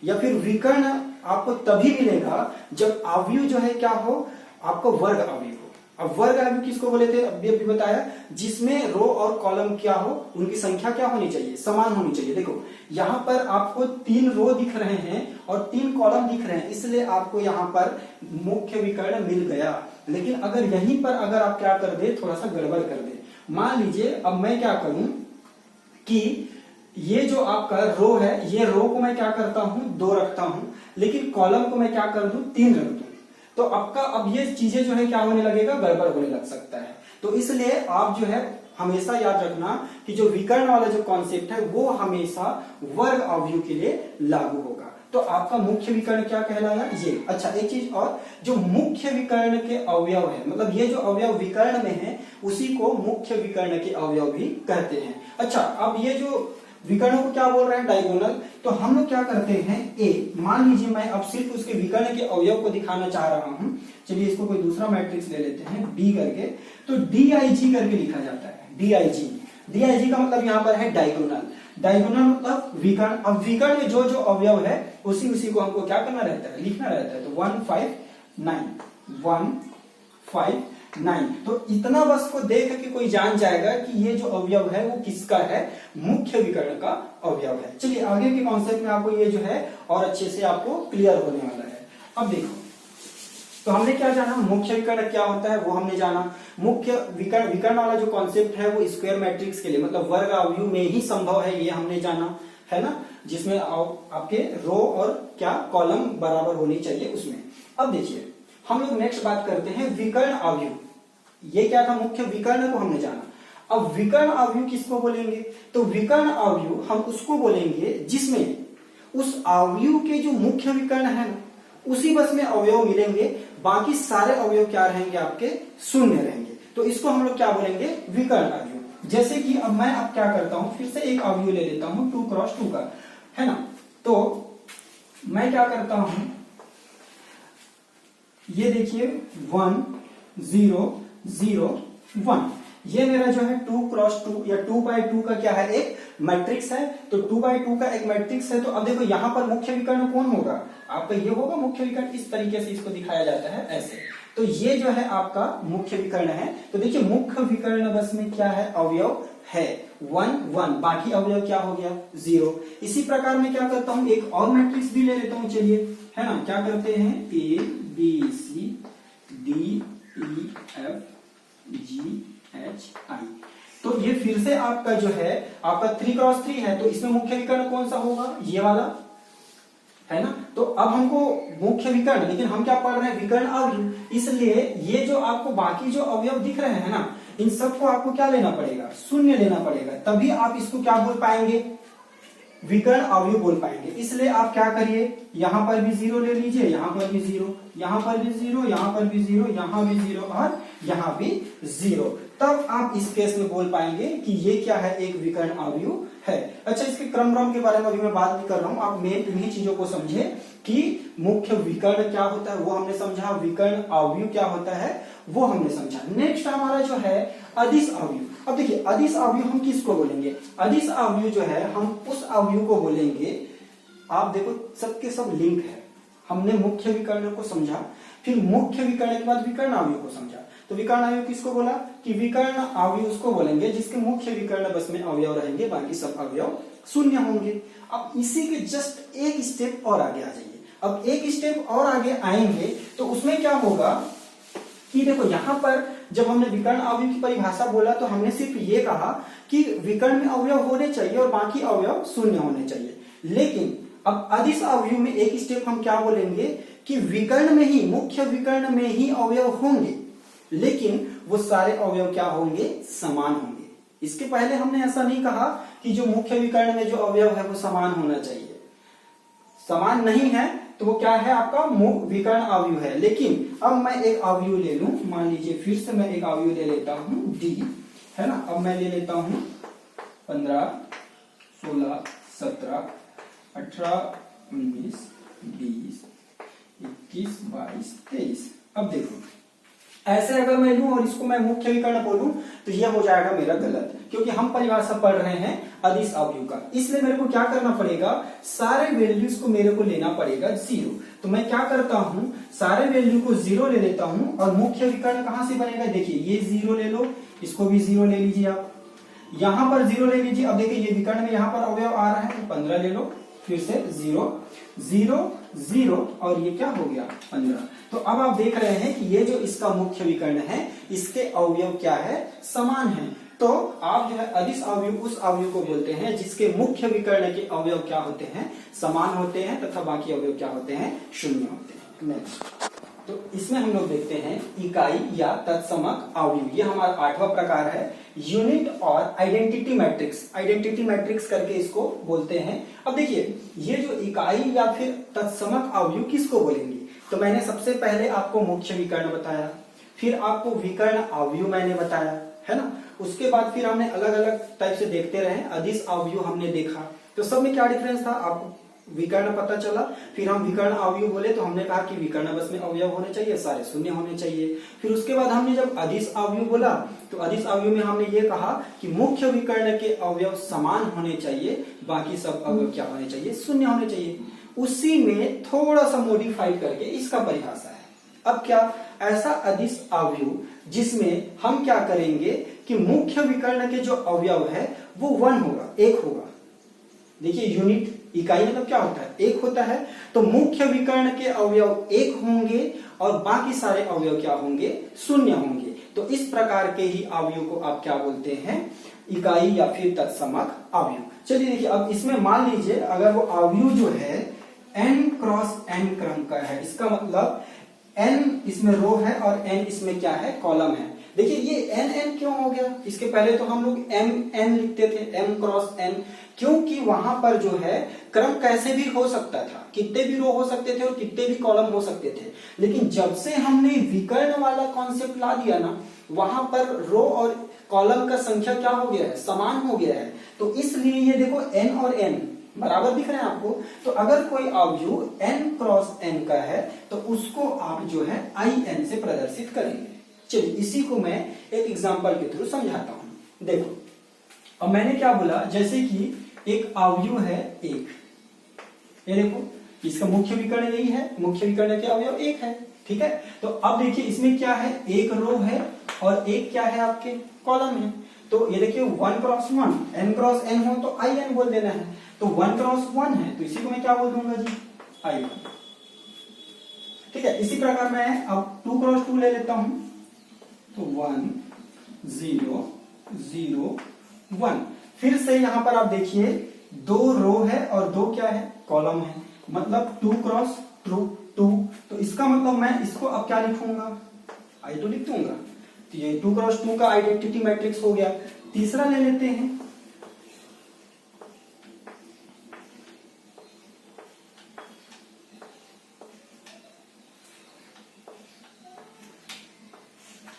या फिर विकर्ण आपको तभी मिलेगा जब अवयव जो है क्या हो, आपको वर्ग अवयव। अब वर्ग अवयव किसको बोले थे, अभी अभी बताया, जिसमें रो और कॉलम क्या हो, उनकी संख्या क्या होनी चाहिए, समान होनी चाहिए। देखो यहाँ पर आपको 3 रो दिख रहे हैं और 3 कॉलम दिख रहे हैं, इसलिए आपको यहाँ पर मुख्य विकर्ण मिल गया। लेकिन अगर यहीं पर अगर आप क्या कर दे, थोड़ा सा गड़बड़ कर दे, मान लीजिए अब मैं क्या करूं कि ये जो आपका रो है, ये रो को मैं क्या करता हूं, 2 रखता हूं, लेकिन कॉलम को मैं क्या कर दूं, 3 रख दूं। तो आपका अब ये चीजें जो है क्या होने लगेगा, गड़बड़ होने लग सकता है। तो इसलिए आप जो है हमेशा याद रखना कि जो विकर्ण वाला जो कॉन्सेप्ट है वो हमेशा वर्ग अवयव के लिए लागू होगा। तो आपका मुख्य विकर्ण क्या कहलाएगा, ये। अच्छा एक चीज और, जो मुख्य विकर्ण के अवयव है, मतलब ये जो अवयव विकर्ण में है उसी को मुख्य विकर्ण के अवयव भी कहते हैं। अच्छा अब ये जो विकर्णों को क्या बोल रहे हैं, डायगोनल। तो हम लोग क्या करते हैं, ए मान लीजिए मैं अब सिर्फ उसके विकर्ण के अवयव को दिखाना चाह रहा हूं, चलिए इसको कोई दूसरा मैट्रिक्स ले लेते हैं डी करके। तो DIG करके लिखा जाता है, DIG का मतलब यहाँ पर है डायगोनल। डायगोनल मतलब विकर्ण। अब विकर्ण में जो जो अवयव है उसी को हमको क्या करना रहता है, लिखना रहता है। तो 159 तो इतना बस को देख के कोई जान जाएगा कि ये जो अवयव है वो किसका है, मुख्य विकर्ण का अवयव है। चलिए आगे के कॉन्सेप्ट में आपको ये जो है और अच्छे से आपको क्लियर होने वाला है। अब देखो, तो हमने क्या जाना, मुख्य विकर्ण क्या होता है वो हमने जाना। मुख्य विकर्ण वाला जो कॉन्सेप्ट है वो स्क्वायर मैट्रिक्स के लिए, मतलब वर्ग अवयव में ही संभव है, ये हमने जाना। है ना, जिसमें आपके रो और क्या कॉलम बराबर होनी चाहिए उसमें। अब देखिए हम लोग नेक्स्ट बात करते हैं विकर्ण अवयव। ये क्या था, मुख्य विकर्ण को हमने जाना। अब विकर्ण अवयव किसको बोलेंगे, तो विकर्ण अवयव हम उसको बोलेंगे जिसमें उस अवयव के जो मुख्य विकर्ण है ना उसी बस में अवयव मिलेंगे, बाकी सारे अवयव क्या रहेंगे, आपके शून्य रहेंगे। तो इसको हम लोग क्या बोलेंगे, विकर्ण अवयव। जैसे कि अब मैं क्या करता हूं, फिर से एक अवयव ले लेता हूं 2x2 का, है ना। तो मैं क्या करता हूं, ये देखिए 1 0 0 1, ये मेरा जो है 2x2 या 2x2 का क्या है, एक मैट्रिक्स है। तो 2x2 का एक मैट्रिक्स है। तो अब देखो यहां पर मुख्य विकर्ण कौन होगा, आपका ये होगा मुख्य विकर्ण। इस तरीके से इसको दिखाया जाता है ऐसे। तो ये जो है आपका मुख्य विकर्ण है। तो देखिए मुख्य विकर्ण बस में क्या है, अवयव है 1 1, बाकी अवयव क्या हो गया 0। इसी प्रकार मैं क्या करता हूं, एक और मैट्रिक्स भी ले लेता हूं, चलिए, है ना। क्या करते हैं, A B C D E F G H I। तो ये फिर से आपका जो है आपका 3x3 है। तो इसमें मुख्य विकर्ण कौन सा होगा, ये वाला, है ना। तो अब हमको मुख्य विकर्ण, लेकिन हम क्या पढ़ रहे हैं, विकर्ण अवयव। इसलिए ये जो आपको बाकी जो अवयव दिख रहे हैं ना, इन सबको आपको क्या लेना पड़ेगा, शून्य लेना पड़ेगा, तभी आप इसको क्या बोल पाएंगे, विकर्ण अवयव बोल पाएंगे। इसलिए आप क्या करिए, यहां पर भी 0 ले लीजिए, यहां पर भी 0, यहां पर भी 0, यहां पर भी 0, यहां भी 0 और यहां भी 0। तब आप इस केस में बोल पाएंगे कि ये क्या है, एक विकर्ण अवयव है। अच्छा, इसके क्रम के बारे में अभी मैं बात नहीं कर रहा हूं, आप मेन इन्हीं चीजों को समझे कि मुख्य विकर्ण क्या होता है वो हमने समझा, विकर्ण अवयव क्या होता है वो हमने समझा। नेक्स्ट हमारा जो है अदिश अवयव। अब देखिए अदिश अवयव हम किसको बोलेंगे, अदिश अवयव जो है हम उस अवयव को बोलेंगे, आप देखो सबके सब लिंक है। हमने मुख्य विकर्ण को समझा, फिर मुख्य विकर्ण के बाद विकर्ण अवयव को समझा। तो विकर्ण अवयव किसको बोला, कि विकर्ण अवयव उसको बोलेंगे जिसके मुख्य विकर्ण बस में अवयव रहेंगे, बाकी सब अवयव शून्य होंगे। अब इसी के जस्ट एक स्टेप और आगे आ जाइए। अब एक स्टेप और आगे आएंगे तो उसमें क्या होगा कि देखो यहां पर जब हमने विकर्ण अवयव की परिभाषा बोला तो हमने सिर्फ ये कहा कि विकर्ण में अवयव होने चाहिए और बाकी अवयव शून्य होने चाहिए। लेकिन अब अदिश अवयव में एक स्टेप हम क्या बोलेंगे कि विकर्ण में ही, मुख्य विकर्ण में ही अवयव होंगे, लेकिन वो सारे अवयव क्या होंगे, समान होंगे। इसके पहले हमने ऐसा नहीं कहा कि जो मुख्य विकर्ण में जो अवयव है वो समान होना चाहिए। समान नहीं है तो वो क्या है, आपका विकर्ण अवयव है। लेकिन अब मैं एक अवयव ले लूं, मान लीजिए फिर से मैं एक अवयव ले लेता हूं D, है ना। अब मैं ले लेता हूं 15 16 17 18 19 20 21 22 23। अब देखो ऐसे अगर मैं लूं और इसको मैं मुख्य विकर्ण बोलूं तो यह हो जाएगा मेरा गलत, क्योंकि हम परिभाषा पढ़ रहे हैं अदिश अवयव का। इसलिए मेरे को क्या करना पड़ेगा, सारे वैल्यूज को मेरे को लेना पड़ेगा 0। तो मैं क्या करता हूं, सारे वैल्यू को 0 ले लेता हूं और मुख्य विकर्ण कहां से बनेगा, देखिए ये 0 ले लो, इसको भी 0 ले लीजिए, आप यहां पर 0 ले लीजिए। अब देखिए ये विकर्ण में यहां पर अवयव आ रहा है तो 15 ले लो, फिर से 0 0 0 और ये क्या हो गया 15। तो अब आप देख रहे हैं कि ये जो इसका मुख्य विकर्ण है इसके अवयव क्या है, समान है। तो आप जो है अदिश अवयव उस अवयव को बोलते हैं जिसके मुख्य विकर्ण के अवयव क्या होते हैं, समान होते हैं, तथा बाकी अवयव क्या होते हैं, शून्य होते हैं। नेक्स्ट, तो इसमें हम लोग देखते हैं इकाई या तत्समक अवयव। ये हमारा 8वां प्रकार है, यूनिट और आइडेंटिटी मैट्रिक्स। आइडेंटिटी मैट्रिक्स करके इसको बोलते हैं। अब देखिए ये जो इकाई या फिर तत्समक अवयव किसको बोलेंगे, तो मैंने सबसे पहले आपको मुख्य विकर्ण बताया, फिर आपको विकर्ण अवयव मैंने बताया, है ना। उसके बाद फिर हमने अलग अलग टाइप से देखते रहे, अदिश अवयव हमने देखा, तो सब में क्या डिफरेंस था, आपको विकर्ण पता चला। फिर हम विकर्ण अवयव बोले तो हमने कहा कि विकर्ण बस में अवयव होने चाहिए, सारे शून्य होने चाहिए। फिर उसके बाद हमने जब अदिश अवयव बोला तो अदिश अवयव में हमने ये कहा कि मुख्य विकर्ण के अवयव समान होने चाहिए, बाकी सब अवयव क्या होने चाहिए, शून्य होने चाहिए। उसी में थोड़ा सा मॉडिफाई करके इसका परिभाषा है। अब क्या, ऐसा अदिश अवयव जिसमें हम क्या करेंगे कि मुख्य विकर्ण के जो अवयव है वो 1 होगा, 1 होगा। देखिए यूनिट इकाई मतलब क्या होता है, 1 होता है। तो मुख्य विकर्ण के अवयव 1 होंगे और बाकी सारे अवयव क्या होंगे, शून्य होंगे। तो तो इस प्रकार के ही अवयव को आप क्या बोलते हैं, इकाई या फिर तत्समक अवयव। चलिए देखिए, अब इसमें मान लीजिए अगर वो अवयव जो है n क्रॉस n क्रम का है, इसका मतलब n इसमें रो है और n इसमें क्या है, कॉलम है। देखिए ये n क्यों हो गया, इसके पहले तो हम लोग m लिखते थे, m क्रॉस n, क्योंकि वहां पर जो है क्रम कैसे भी हो सकता था, कितने भी रो हो सकते थे और कितने भी कॉलम हो सकते थे। लेकिन जब से हमने विकर्ण वाला कॉन्सेप्ट ला दिया ना, वहां पर रो और कॉलम का संख्या क्या हो गया है, समान हो गया है। तो इसलिए ये देखो n और n बराबर दिख रहे हैं आपको। तो अगर कोई अवयव n क्रॉस n का है तो उसको आप जो है in से प्रदर्शित करेंगे। चलिए इसी को मैं एक एग्जांपल के थ्रू समझाता हूं। देखो, अब मैंने क्या बोला, जैसे कि एक अवयव है एक, ये देखो इसका मुख्य विकर्ण यही है, मुख्य विकर्ण के अवयव एक है, ठीक है। तो अब देखिए इसमें क्या है, एक रो है और एक क्या है आपके कॉलम है। तो ये देखिए 1 क्रॉस 1, n क्रॉस n हो तो in बोल देना है। तो 1 क्रॉस 1 है तो इसी को मैं क्या बोल दूंगा जी, i1, ठीक है। इसी प्रकार मैं अब 2 क्रॉस 2 ले लेता हूं, तो 1 0 0 1। फिर से यहां पर आप देखिए 2 रो है और 2 क्या है, कॉलम है, मतलब 2 क्रॉस 2। तो इसका मतलब मैं इसको अब क्या लिखूंगा, i2 लिख दूंगा। तो ये 2 क्रॉस 2 का आइडेंटिटी मैट्रिक्स हो गया। तीसरा ले लेते हैं,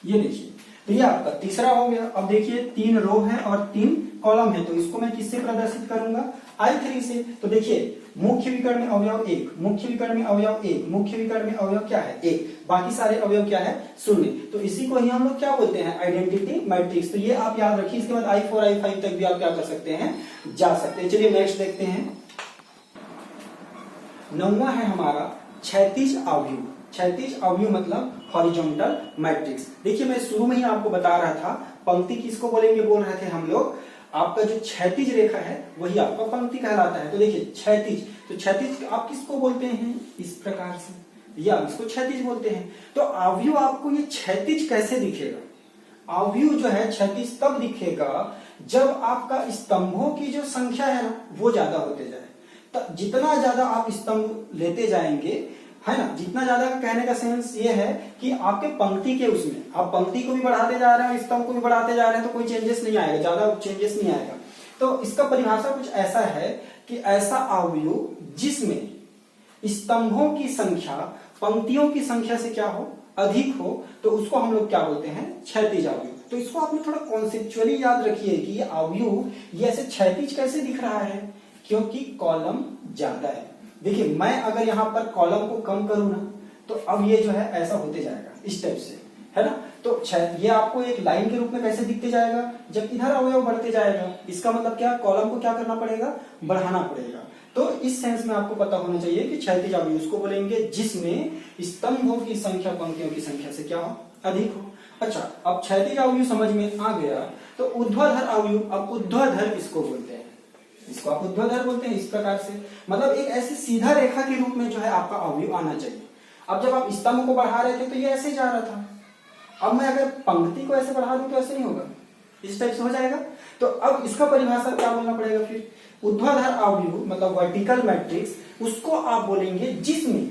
ये देखिए, तो ये आपका तीसरा हो गया। अब देखिए 3 रो है और 3 कॉलम है, तो इसको मैं किससे प्रदर्शित करूंगा, i3 से। तो देखिए मुख्य विकर्ण में अवयव 1, मुख्य विकर्ण में अवयव 1, मुख्य विकर्ण में अवयव क्या है, 1, बाकी सारे अवयव क्या है, 0। तो इसी को ही हम लोग क्या बोलते हैं, आइडेंटिटी मैट्रिक्स। तो ये आप याद रखिए। इसके बाद i4 i5 तक भी आप क्या कर सकते हैं, जा सकते हैं। चलिए नेक्स्ट देखते हैं। 9वां है हमारा क्षैतिज अवयव। क्षैतिज अवयव मतलब हॉरिजॉन्टल मैट्रिक्स। देखिए मैं शुरू में ही आपको बता रहा था, पंक्ति किसको बोलेंगे, बोल रहे थे हम लोग, आपका जो क्षैतिज रेखा है वही आपका पंक्ति कहलाता है। तो देखिए क्षैतिज, तो क्षैतिज आप किसको बोलते हैं, इस प्रकार से, या इसको क्षैतिज बोलते हैं। तो अवयव आपको ये क्षैतिज कैसे दिखेगा, अवयव जो है क्षैतिज तब दिखेगा जब आपका स्तंभों की जो संख्या है ना वो ज्यादा होते जाए। तो जितना ज्यादा आप स्तंभ लेते जाएंगे, है ना, जितना ज्यादा का कहने का सेंस ये है कि आपके पंक्ति के उसमें आप पंक्ति को भी बढ़ाते जा रहे हैं, स्तंभ को भी बढ़ाते जा रहे हैं, तो कोई चेंजेस नहीं आएगा, ज्यादा चेंजेस नहीं आएगा। तो इसका परिभाषा कुछ ऐसा है कि ऐसा अवयव जिसमें स्तंभों की संख्या पंक्तियों की संख्या से क्या हो, अधिक हो, तो उसको हम लोग क्या बोलते हैं, क्षैतिज अवयव। तो इसको आपने थोड़ा कॉन्सेप्चुअली याद रखिए कि ये अवयव ये ऐसे क्षैतिज कैसे दिख रहा है, क्योंकि कॉलम ज्यादा है। देखिए मैं अगर यहाँ पर कॉलम को कम करूं ना, तो अब ये जो है ऐसा होते जाएगा इस टाइप से, है ना। तो ये आपको एक लाइन के रूप में कैसे दिखते जाएगा, जब इधर अवयव बढ़ते जाएगा, इसका मतलब क्या, कॉलम को क्या करना पड़ेगा, बढ़ाना पड़ेगा। तो इस सेंस में आपको पता होना चाहिए कि क्षैतिज अवयव उसको बोलेंगे जिसमें स्तंभों की संख्या पंक्तियों की संख्या से क्या हो, अधिक हो। अच्छा, अब क्षैतिज अवयव समझ में आ गया, तो ऊर्ध्वाधर अवयव, अब ऊर्ध्वाधर किसको बोलते हैं, इसको आप ऊर्ध्वाधर बोलते हैं। इस प्रकार से मतलब एक ऐसी सीधा रेखा के रूप में जो है आपका अवयव आना चाहिए। अब जब आप स्तंभ को बढ़ा रहे थे तो ये ऐसे जा रहा था, अब मैं अगर पंक्ति को ऐसे बढ़ा दूं तो ऐसे नहीं होगा, इस टाइप से हो जाएगा। तो अब इसका परिभाषा क्या बोलना पड़ेगा फिर, ऊर्ध्वाधर अवयव मतलब वर्टिकल मैट्रिक्स, उसको आप बोलेंगे जिसमें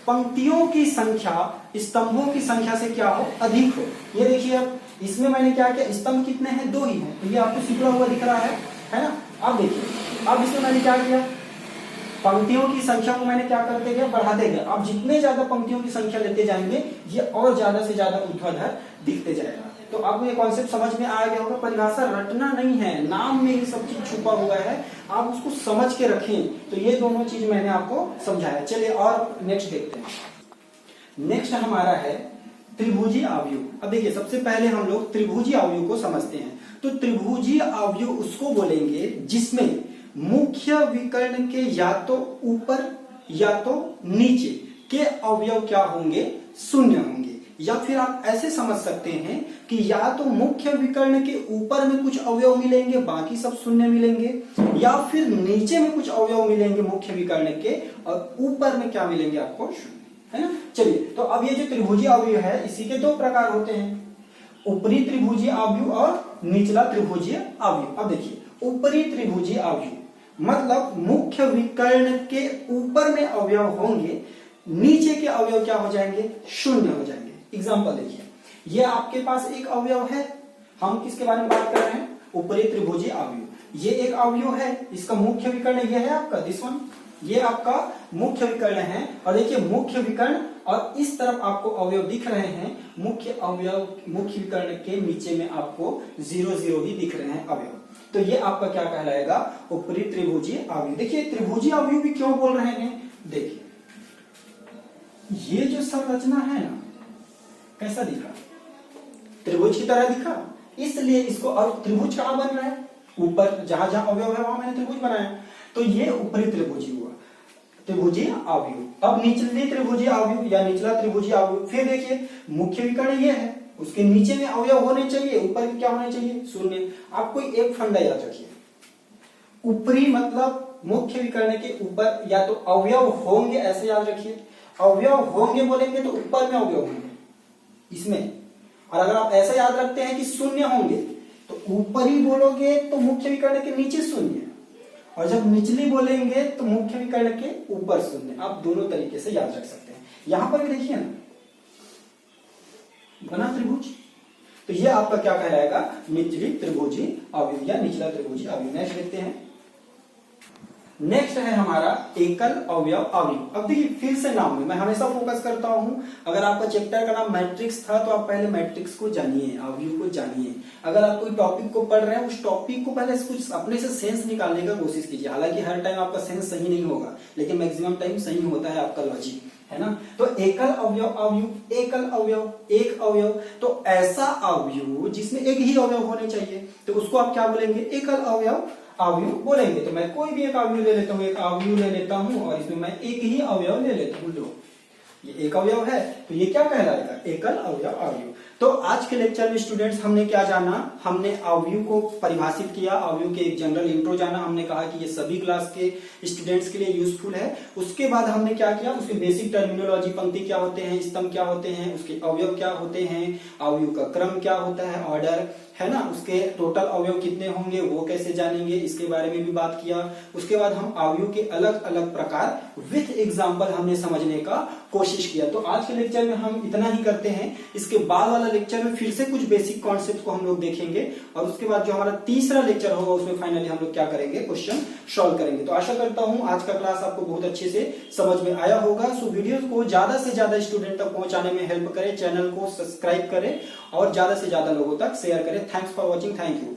पंक्तियों की संख्या स्तंभों की संख्या से क्या हो, अधिक हो। ये देखिए अब इसमें मैंने क्या किया, स्तंभ कितने हैं, 2 ही हैं, तो ये आपको सिकुड़ा हुआ दिख रहा है ना। अब देखिए, अब इसमें मैंने क्या किया, पंक्तियों की संख्या को मैंने क्या करते गया, बढ़ाते गया। अब जितने ज्यादा पंक्तियों की संख्या लेते जाएंगे ये और ज्यादा से ज्यादा ऊर्ध्वाधर दिखते जाएगा। तो अब ये कॉन्सेप्ट समझ में आ गया होगा। परिभाषा रटना नहीं है, नाम में ये सब चीज छुपा हुआ है, आप उसको समझ के रखें। तो ये दोनों चीज मैंने आपको समझाया। चलिए और नेक्स्ट देखते हैं। नेक्स्ट हमारा है त्रिभुजी अवयव। अब देखिए सबसे पहले हम लोग त्रिभुजी अवयव को समझते हैं। तो त्रिभुजी अवयव उसको बोलेंगे जिसमें मुख्य विकर्ण के या तो ऊपर या तो नीचे के अवयव क्या होंगे, शून्य होंगे। या फिर आप ऐसे समझ सकते हैं कि या तो मुख्य विकर्ण के ऊपर में कुछ अवयव मिलेंगे, बाकी सब शून्य मिलेंगे, या फिर नीचे में कुछ अवयव मिलेंगे मुख्य विकर्ण के और ऊपर में क्या मिलेंगे आपको, शून्य, है ना। चलिए तो अब ये जो त्रिभुजी अवयव है इसी के 2 प्रकार होते हैं, ऊपरी त्रिभुजीय अवयव और निचला त्रिभुजीय अवयव। अब देखिए, ऊपरी त्रिभुजीय अवयव मतलब मुख्य विकर्ण के ऊपर में अवयव होंगे, नीचे के अवयव क्या हो जाएंगे, शून्य हो जाएंगे। एग्जांपल देखिए, ये आपके पास एक अवयव है, हम किसके बारे में बात कर रहे हैं, ऊपरी त्रिभुजीय अवयव। ये एक अवयव है, इसका मुख्य विकर्ण ये है आपका दिस वन, ये आपका मुख्य विकर्ण है। और देखिए मुख्य विकर्ण और इस तरफ आपको अवयव दिख रहे हैं, मुख्य अवयव मुख्य विकर्ण के नीचे में आपको 0 0 ही दिख रहे हैं अवयव। तो ये आपका क्या कहलाएगा, ऊपरी त्रिभुजीय अवयव। देखिए त्रिभुजीय अवयव भी क्यों बोल रहे हैं, देखिए ये जो संरचना है ना, कैसा दिखा, त्रिभुज की तरह दिखा, इसलिए इसको, और त्रिभुज कहां बन रहा है, ऊपर, जहां जहां अवयव है वहां मैंने त्रिभुज बनाया, तो ये ऊपरी त्रिभुजीय हुआ, त्रिभुजीय अवयव। अब निचली त्रिभुजीय अवयव या निचला त्रिभुजीय अवयव, फिर देखिए मुख्य विकर्ण ये है, उसके नीचे में अवयव होने चाहिए, ऊपर में क्या होने चाहिए, शून्य। आप कोई एक फंडा याद रखिए, ऊपरी मतलब मुख्य विकर्ण के ऊपर या तो अवयव होंगे, ऐसे याद रखिए, अवयव होंगे बोलेंगे तो ऊपर में अवयव होंगे इसमें, और अगर आप ऐसा याद रखते हैं कि शून्य होंगे तो ऊपरी बोलोगे तो मुख्य विकर्ण के नीचे शून्य, और जब निचली बोलेंगे तो मुख्य विकर्ण के ऊपर शून्य। आप दोनों तरीके से याद रख सकते हैं। यहां पर भी देखिए ना, बना त्रिभुज, तो ये आपका क्या कहलाएगा, निचली त्रिभुजीय अवयव या निचला त्रिभुजीय अवयव। नेक्स्ट देखते हैं, नेक्स्ट है हमारा एकल अवयव अवयव। अब देखिए फिर से नाम में मैं हमेशा फोकस करता हूं, अगर आपका चैप्टर का नाम मैट्रिक्स था तो आप पहले मैट्रिक्स को जानिए, अवयव को जानिए। अगर आप कोई टॉपिक को पढ़ रहे हैं, उस टॉपिक को पहले कुछ अपने से सेंस निकालने का कोशिश कीजिए। हालांकि हर टाइम आपका सेंस सही नहीं होगा, लेकिन मैक्सिमम टाइम सही होता है आपका लॉजिक, है ना। तो एकल अवयव अवयव, एकल अवयव एक अवयव, तो ऐसा अवयव जिसमें एक ही अवयव होने चाहिए, तो उसको आप क्या बोलेंगे, एकल अवयव अवयव बोलेंगे। तो मैं कोई भी एक अवयव ले लेता हूं, एक अवयव ले लेता हूं और इसमें मैं एक ही अवयव ले लेता हूं, लो ये एक अवयव है, तो ये क्या कहलाएगा, एकल अवयव अवयव। तो आज के लेक्चर में स्टूडेंट्स हमने क्या जाना, हमने अवयव को परिभाषित किया, अवयव के एक जनरल इंट्रो जाना, हमने कहा कि ये सभी क्लास के स्टूडेंट्स के लिए यूजफुल है। उसके बाद हमने क्या किया, उसके बेसिक टर्मिनोलॉजी, पंक्ति क्या होते हैं, स्तंभ क्या होते हैं, उसके अवयव क्या होते हैं, अवयव का क्रम क्या होता है, ऑर्डर, है ना, उसके टोटल अवयव कितने होंगे वो कैसे जानेंगे, इसके बारे में भी बात किया। उसके बाद हम अवयव के अलग अलग प्रकार विथ एग्जांपल हमने समझने का कोशिश किया। तो आज के लेक्चर में हम इतना ही करते हैं। इसके बाद वाला लेक्चर में फिर से कुछ बेसिक कॉन्सेप्ट को हम लोग देखेंगे, और उसके बाद जो हमारा तीसरा लेक्चर होगा उसमें फाइनली हम लोग क्या करेंगे, क्वेश्चन सॉल्व करेंगे। तो आशा करता हूं आज का क्लास आपको बहुत अच्छे से समझ में आया होगा। सो वीडियो को ज्यादा से ज्यादा स्टूडेंट तक पहुंचाने में हेल्प करें, चैनल को सब्सक्राइब करें और ज्यादा से ज्यादा लोगों तक शेयर करें। Thanks for watching, thank you.